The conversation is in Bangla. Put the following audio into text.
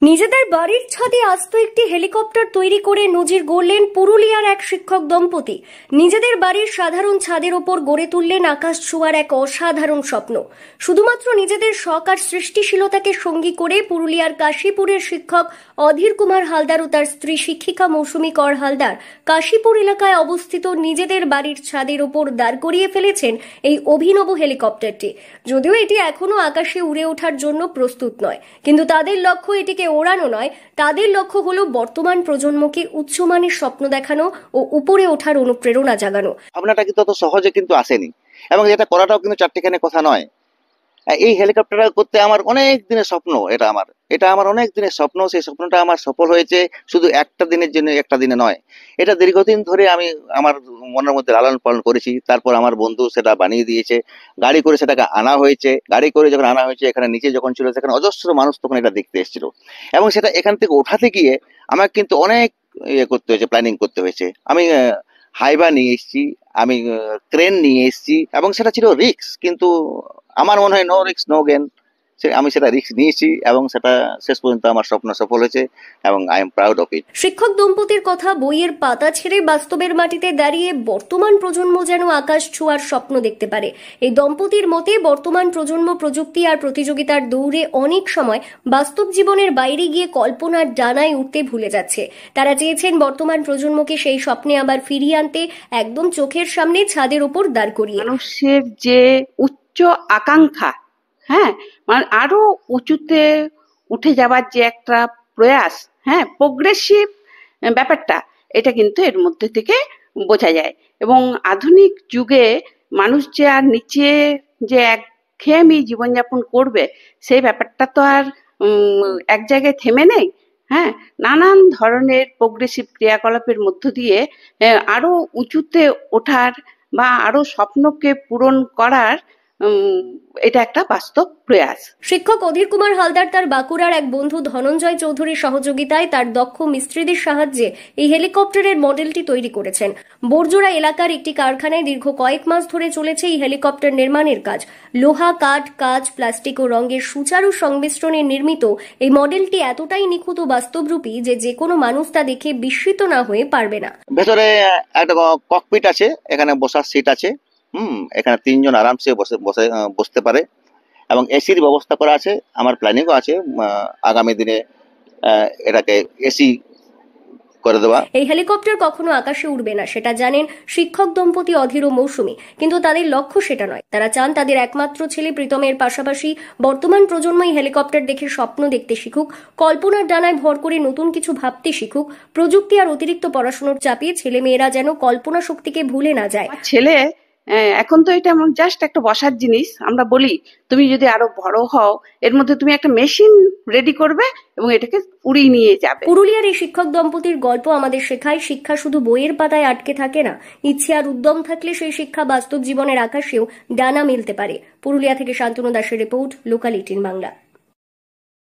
নিজেদের বাড়ির ছাদে আস্ত একটি হেলিকপ্টার তৈরি করে নজির গড়লেন পুরুলিয়ার এক শিক্ষক দম্পতি। নিজেদের বাড়ির সাধারণ ছাদের ওপর গড়ে তুললেন আকাশ ছোঁয়ার এক অসাধারণ স্বপ্ন। শুধুমাত্র নিজেদের শখ আর সৃষ্টিশীলতাকে সঙ্গী করে পুরুলিয়ার কাশীপুরের শিক্ষক অধীর কুমার হালদার ও তার স্ত্রী শিক্ষিকা মৌসুমী কর হালদার কাশীপুর এলাকায় অবস্থিত নিজেদের বাড়ির ছাদের ওপর দাঁড় করিয়ে ফেলেছেন এই অভিনব হেলিকপ্টারটি। যদিও এটি এখনো আকাশে উড়ে ওঠার জন্য প্রস্তুত নয়, কিন্তু তাদের লক্ষ্য এটিকে ওড়ানো নয়, তাদের লক্ষ্য হলো বর্তমান প্রজন্মকে উচ্চমানের স্বপ্ন দেখানো ও উপরে ওঠার অনুপ্রেরণা জাগানো। ভাবনাটা কিন্তু অত সহজে কিন্তু আসেনি, এবং এটা করাটাও কিন্তু চারটিখানি কথা নয়। এই হেলিকপ্টার করতে আমার অনেক দিনের স্বপ্ন, এটা আমার অনেক দিনের স্বপ্ন। সেই স্বপ্নটা আমার সফল হয়েছে শুধু একটা দিনের জন্য, একটা দিনে নয়। এটা দীর্ঘদিন ধরে আমি আমার মনের মধ্যে লালন পালন করেছি। তারপর আমার বন্ধু সেটা বানিয়ে দিয়েছে, গাড়ি করে সেটাকে আনা হয়েছে। গাড়ি করে যখন আনা হয়েছে, এখানে নিচে যখন ছিল, সেখানে অজস্র মানুষ তখন এটা দেখতে এসেছিল। এবং সেটা এখান থেকে ওঠাতে গিয়ে আমাকে কিন্তু অনেক করতে হয়েছে, প্ল্যানিং করতে হয়েছে। আমি হাইবা নিয়ে এসেছি, আমি ক্রেন নিয়ে এসেছি, এবং সেটা ছিল রিস্ক। কিন্তু আমার মনে হয় নো রিস্ক নো গেন। আমি সেটা রিস্ক নিয়েছি এবং সেটা শেষ পর্যন্ত আমার স্বপ্ন সফল হয়েছে, এবং I am proud of it. শিক্ষক দম্পতির কথা বইয়ের পাতা ছেড়ে বাস্তবের মাটিতে দাঁড়িয়ে বর্তমান প্রজন্ম যেন আকাশ ছোঁয়ার স্বপ্ন দেখতে পারে। এই দম্পতির মতে বর্তমান প্রজন্ম প্রযুক্তি আর প্রতিযোগিতার দৌড়ে অনেক সময় বাস্তব জীবনের বাইরে গিয়ে কল্পনার ডানায় উঠতে ভুলে যাচ্ছে। তারা চেয়েছেন বর্তমান প্রজন্মকে সেই স্বপ্নে আবার ফিরিয়ে আনতে, একদম চোখের সামনে ছাদের উপর দাঁড় করিয়ে। মানুষের যে উচ্চ আকাঙ্ক্ষা, মানে আরো উঁচুতে উঠে যাওয়ার যে একটা প্রয়াস, প্রোগ্রেসিভ ব্যাপারটা, এটা কিন্তু এর মধ্যে থেকে বোঝা যায়। এবং আধুনিক যুগে মানুষ যে আর নিচে যে একঘেয়েমি জীবনযাপন করবে, সেই ব্যাপারটা তো আর এক জায়গায় থেমে নেই। নানান ধরনের প্রোগ্রেসিভ ক্রিয়াকলাপের মধ্য দিয়ে আরো উঁচুতে ওঠার বা আরো স্বপ্নকে পূরণ করার এটা একটা বাস্তব প্রয়াস। শিক্ষক অধীর কুমার হালদার তার বাঁকুড়ার এক বন্ধু ধনঞ্জয় চৌধুরীর সহযোগিতায় তার দক্ষ মিস্ত্রিদের সাহায্যে এই হেলিকপ্টারের মডেলটি তৈরি করেছেন। বোরজোড়া এলাকার একটি কারখানায় দীর্ঘ কয়েক মাস ধরে চলেছে এই হেলিকপ্টার নির্মাণের কাজ। লোহা, কাঁচ, প্লাস্টিক ও রঙের সুচারু সংমিশ্রণে নির্মিত এই মডেলটি এতটাই নিখুঁত ও বাস্তবরূপী যে কোনো মানুষ তা দেখে বিস্মিত না হয়ে পারবে না। ভেতরে একটা ককপিট আছে, এখানে বসার সিট আছে। এখানে তিনজন আরামসে বসতে পারে, এবং এসির ব্যবস্থা করা আছে। আমার প্ল্যানিংও আছে আগামী দিনে এটাকে এসি করে দেওয়া। এই হেলিকপ্টার কখনো আকাশে উড়বে না, সেটা জানেন শিক্ষক দম্পতি অধীর ও মৌসুমী, কিন্তু তাদের লক্ষ্য সেটা নয়। তারা চান তাদের একমাত্র ছেলে প্রীতমের পাশাপাশি বর্তমান প্রজন্ম এই হেলিকপ্টার দেখে স্বপ্ন দেখতে শিখুক, কল্পনার ডানায় ভর করে নতুন কিছু ভাবতে শিখুক। প্রযুক্তি আর অতিরিক্ত পড়াশোনার চাপে ছেলে মেয়েরা যেন কল্পনা শক্তিকে ভুলে না যায়। ছেলে এখন তো এটা জাস্ট একটা বসার জিনিস। আমরা বলি তুমি যদি আরো বড় হও, এর মধ্যে তুমি একটা মেশিন রেডি করবে এবং এটাকে উড়িয়ে নিয়ে যাবে। পুরুলিয়ার এই শিক্ষক দম্পতির গল্প আমাদের শেখায়, শিক্ষা শুধু বইয়ের পাতায় আটকে থাকে না। ইচ্ছে আর উদ্যম থাকলে সেই শিক্ষা বাস্তব জীবনের আকাশেও ডানা মেলতে পারে। পুরুলিয়া থেকে শান্তনু দাসের রিপোর্ট, লোকাল 18 বাংলা।